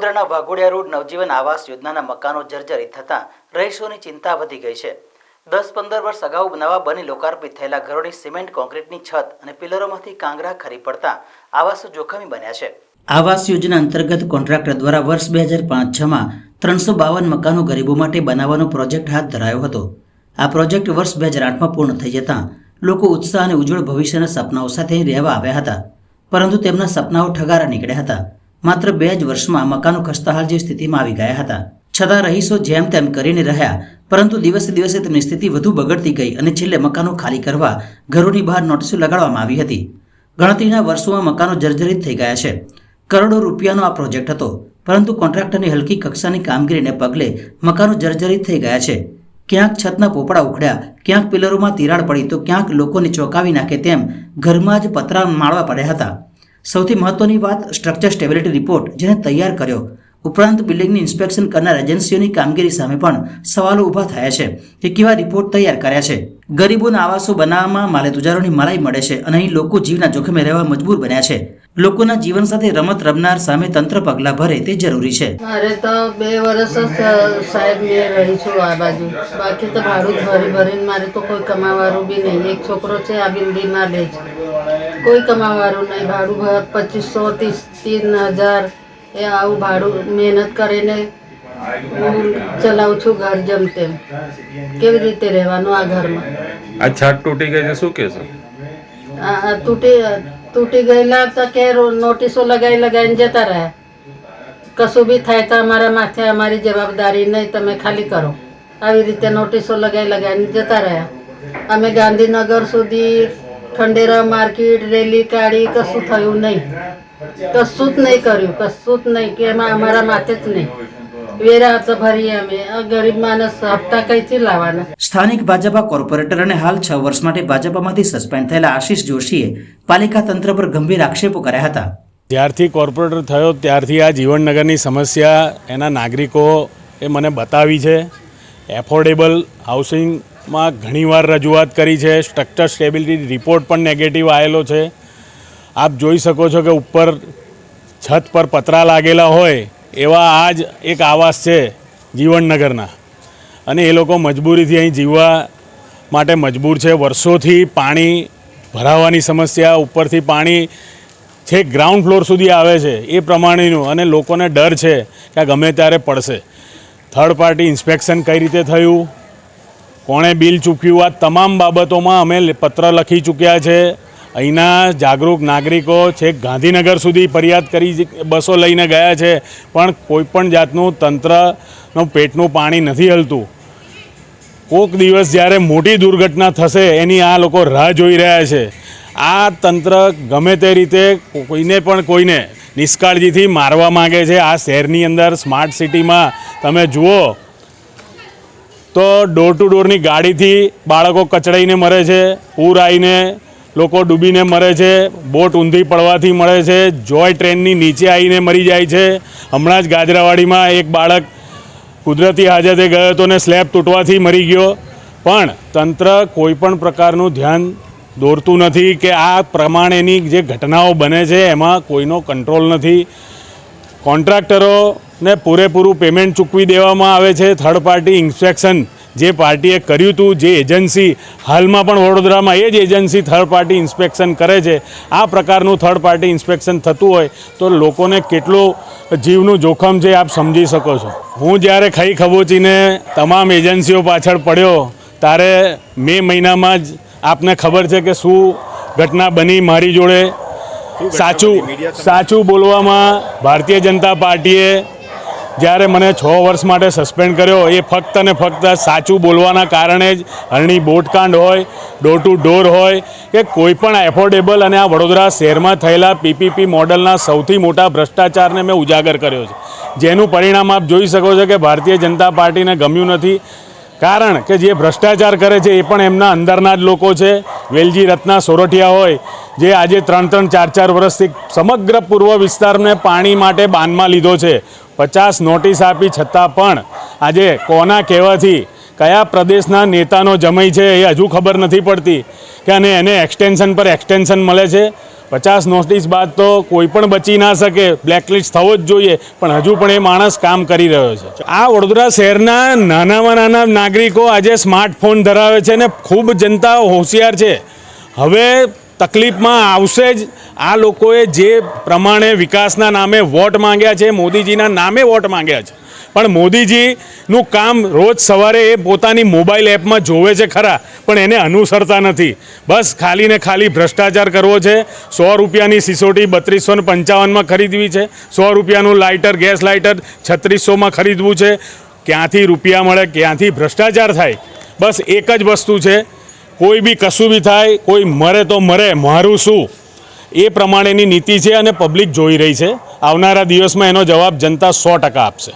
વડોદરાના વાઘોડિયા રોડ નવજીવન આવાસ યોજનાના મકાનો જર્જરિત થતાં રહીશોની ચિંતા વધી ગઈ છે। 10-15 વર્ષ અગાઉ નવા બની લોકાર્પિત થયેલા ઘરોની સિમેન્ટ કોન્ક્રીટની છત અને પિલરોમાંથી કાંગરા ખરી પડતા આવાસો જોખમી બન્યા છે। આવાસ યોજના અંતર્ગત કોન્ટ્રાક્ટર દ્વારા વર્ષ 2005-6માં 352 મકાનો ગરીબો માટે બનાવવાનો પ્રોજેક્ટ હાથ ધરાયો હતો। આ પ્રોજેક્ટ વર્ષ 2008માં પૂર્ણ થઈ જતાં લોકો ઉત્સાહ અને ઉજ્જવળ ભવિષ્યના સપનાઓ સાથે રહેવા આવ્યા હતા, પરંતુ તેમના સપનાઓ ઠગારા નીકળ્યા હતા। માત્ર 2 જ વર્ષમાં મકાનો ખસ્તાહાલ જેવી સ્થિતિમાં આવી ગયા હતા। છતાં રહીશો જેમ તેમ કરીને રહ્યા, પરંતુ દિવસે દિવસે તેમની સ્થિતિ વધુ બગડતી ગઈ અને છેલ્લે મકાનો ખાલી કરવા ઘરોની બહાર નોટિસો લગાડવામાં આવી હતી। ગણતરીના વર્ષોમાં મકાનો જર્જરિત થઈ ગયા છે। કરોડો રૂપિયાનો આ પ્રોજેક્ટ હતો, પરંતુ કોન્ટ્રાક્ટરની હલકી કક્ષાની કામગીરીને પગલે મકાનો જર્જરિત થઈ ગયા છે। ક્યાંક છતના પોપડા ઉખડ્યા, ક્યાંક પિલરોમાં તિરાડ પડી તો ક્યાંક લોકોને ચોંકાવી નાખે તેમ ઘરમાં જ પતરા માળવા પડ્યા હતા। સૌથી મહત્વની વાત સ્ટ્રક્ચર સ્ટેબિલિટી રિપોર્ટ જેને તૈયાર કર્યો, ઉપરાંત બિલ્ડિંગની ઇન્સ્પેક્શન કરનાર એજન્સીઓની કામગીરી સામે પણ સવાલો ઊભા થયા છે કે કેવા રિપોર્ટ તૈયાર કર્યા છે। ગરીબોના આવાસો બનાવવામાં માલેતુજારોની મલાઈ મળે છે અને અહીં લોકો જીવના જોખમે રહેવા મજબૂર બન્યા છે। લોકોના જીવન સાથે રમત રમનાર સામે તંત્ર પગલાં ભરે તે જરૂરી છે। મારે તો 2 વર્ષ સાહેબ મેં રહી છું આ બાજુ, બાકી તો ભાડું ભરી ભરીને મારે તો કોઈ કમાવાળું બી નહીં। એક છોકરો છે આ બિલ્ડિંગમાં લે છે, કોઈ કમાવાળું નહીં। ભાડું 2500-3000 એ આવું ભાડું મહેનત કરીને હું ચલાવું છું ઘર જેમ તેમ। કેવી રીતે રહેવાનું આ ઘરમાં? આ છત તૂટી ગઈ છે, શું કહેશો? આ તૂટી ગયેલા તો કે નોટિસો લગાવીને જતા રહ્યા। કશું બી થાય તો અમારા માથે અમારી જવાબદારી નહીં, તમે ખાલી કરો, આવી રીતે નોટિસો લગાવીને જતા રહ્યા। અમે ગાંધીનગર સુધી ખંડેરા માર્કેટ રેલી કાઢી, કશું થયું નહીં, કશું જ નહીં કર્યું, કશું જ નહીં, કે એમાં અમારા માથે જ નહીં। વેરા તો ભરીએ અમે, ગરીબ માણસ હપ્તા કઈથી લાવવાના? સ્થાનિક ભાજપા કોર્પોરેટર અને હાલ 6 વર્ષ માટે ભાજપામાંથી સસ્પેન્ડ થયેલા આશીષ જોશીએ પાલિકા તંત્ર પર ગંભીર આક્ષેપો કર્યા હતા। જ્યારથી કોર્પોરેટર થયો ત્યારથી આ જીવનનગરની સમસ્યા એના નાગરિકો એ મને બતાવી છે। એફોર્ડેબલ હાઉસિંગમાં ઘણીવાર રજૂઆત કરી છે, સ્ટ્રક્ચર સ્ટેબિલિટી રિપોર્ટ પણ નેગેટિવ આવેલો છે। આપ જોઈ શકો છો કે ઉપર છત પર પતરા લાગેલા હોય એવા આ જ એક આવાસ છે જીવનનગરના, અને એ લોકો મજબૂરીથી અહીં જીવવા માટે મજબૂર છે। વર્ષોથી પાણી ભરાવાની સમસ્યા, ઉપરથી પાણી છેક ગ્રાઉન્ડ ફ્લોર સુધી આવે છે એ પ્રમાણેનું, અને લોકોને ડર છે કે ગમે ત્યારે પડશે। થર્ડ પાર્ટી ઇન્સ્પેક્શન કઈ રીતે થયું, કોણે બિલ ચૂક્યું, આ તમામ બાબતોમાં અમે પત્ર લખી ચૂક્યા છે। અહીંના જાગૃત નાગરિકો છેક ગાંધીનગર સુધી ફરિયાદ કરી, બસો લઈને ગયા છે, પણ કોઈપણ જાતનું તંત્રનું પેટનું પાણી નથી હલતું। કોઈક દિવસ જ્યારે મોટી દુર્ઘટના થશે એની આ લોકો રાહ જોઈ રહ્યા છે। આ તંત્ર ગમે તે રીતે કોઈને નિષ્કાળજીથી મારવા માગે છે। આ શહેરની અંદર સ્માર્ટ સિટીમાં તમે જુઓ તો ડોર ટુ ડોરની ગાડીથી બાળકો કચડાઈને મરે છે, પૂર આવીને લોકો ડૂબીને મરે છે, બોટ ઊંધી પડવાથી મળે છે, જોય ટ્રેનની નીચે આવીને મરી જાય છે। હમણાં જ ગાજરાવાડીમાં એક બાળક કુદરતી હાજતે ગયો હતો ને સ્લેબ તૂટવાથી મરી ગયો, પણ તંત્ર કોઈપણ પ્રકારનું ધ્યાન દોરતું નથી કે આ પ્રમાણેની જે ઘટનાઓ બને છે એમાં કોઈનો કંટ્રોલ નથી। કોન્ટ્રાક્ટરોને પૂરેપૂરું પેમેન્ટ ચૂકવી દેવામાં આવે છે। થર્ડ પાર્ટી ઇન્સ્પેક્શન જે પાર્ટીએ કર્યું હતું, જે એજન્સી હાલમાં પણ વડોદરામાં એ જ એજન્સી થર્ડ પાર્ટી ઇન્સ્પેક્શન કરે છે, આ પ્રકારનું થર્ડ પાર્ટી ઇન્સ્પેક્શન થતું હોય તો લોકોને કેટલું જીવનું જોખમ છે આપ સમજી શકો છો। હું જ્યારે ખાઈ ખબોચીને તમામ એજન્સીઓ પાછળ પડ્યો ત્યારે મે મહિનામાં જ આપને ખબર છે કે શું ઘટના બની મારી જોડે। સાચું બોલવામાં ભારતીય જનતા પાર્ટીએ જ્યારે મને 6 વર્ષ માટે સસ્પેન્ડ કર્યો એ ફક્ત ને ફક્ત સાચું બોલવાના કારણે જ હરણી બોટકાંડ હોય, ડોર ટુ ડોર હોય કે કોઈ પણ એફોર્ડેબલ અને આ વડોદરા શહેરમાં થયેલા પીપીપી મોડલના સૌથી મોટા ભ્રષ્ટાચારને મેં ઉજાગર કર્યો છે, જેનું પરિણામ આપ જોઈ શકો છો કે ભારતીય જનતા પાર્ટીને ગમ્યું નથી। કારણ કે જે ભ્રષ્ટાચાર કરે છે એ પણ એમના અંદરના જ લોકો છે। વેલજી રત્ના સોરઠિયા હોય જે આજે 3-3, 4-4 વર્ષથી સમગ્ર પૂર્વ વિસ્તારને પાણી માટે બાનમાં લીધો છે, 50 નોટિસ આપી છતાં પણ આજે કોના કહેવાથી કયા પ્રદેશના નેતાનો જમાઈ છે એ હજુ ખબર નથી પડતી કે અને એને એક્સટેન્શન પર એક્સટેન્શન મળે છે। 50 નોટિસ બાદ તો કોઈ પણ બચી ના શકે, બ્લેકલિસ્ટ થવો જ જોઈએ, પણ હજુ પણ એ માણસ કામ કરી રહ્યો છે. આ વડોદરા શહેરના નાનામાં નાના નાગરિકો આજે સ્માર્ટફોન ધરાવે છે ને ખૂબ જનતા હોશિયાર છે. હવે તકલીફમાં આવશે જ. આ લોકોએ જે પ્રમાણે વિકાસના નામે વોટ માંગ્યા છે, મોદીજીના નામે વોટ માંગ્યા છે, પણ મોદીજીનું કામ રોજ સવારે એ પોતાની મોબાઈલ એપમાં જોવે છે ખરા, પણ એને અનુસરતા નથી. બસ ખાલી ને ખાલી ભ્રષ્ટાચાર કરવો છે. 100 રૂપિયાની સિસોટી 3255માં ખરીદવી છે, 100 રૂપિયાનું લાઇટર, ગેસ લાઇટર 3600માં ખરીદવું છે. ક્યાંથી રૂપિયા મળે, ક્યાંથી ભ્રષ્ટાચાર થાય, બસ એક જ વસ્તુ છે. કોઈ બી કશું બી થાય, કોઈ મરે તો મરે, મારું શું, એ પ્રમાણેની નીતિ છે અને પબ્લિક જોઈ રહી છે. આવનારા દિવસમાં એનો જવાબ જનતા 100% આપશે.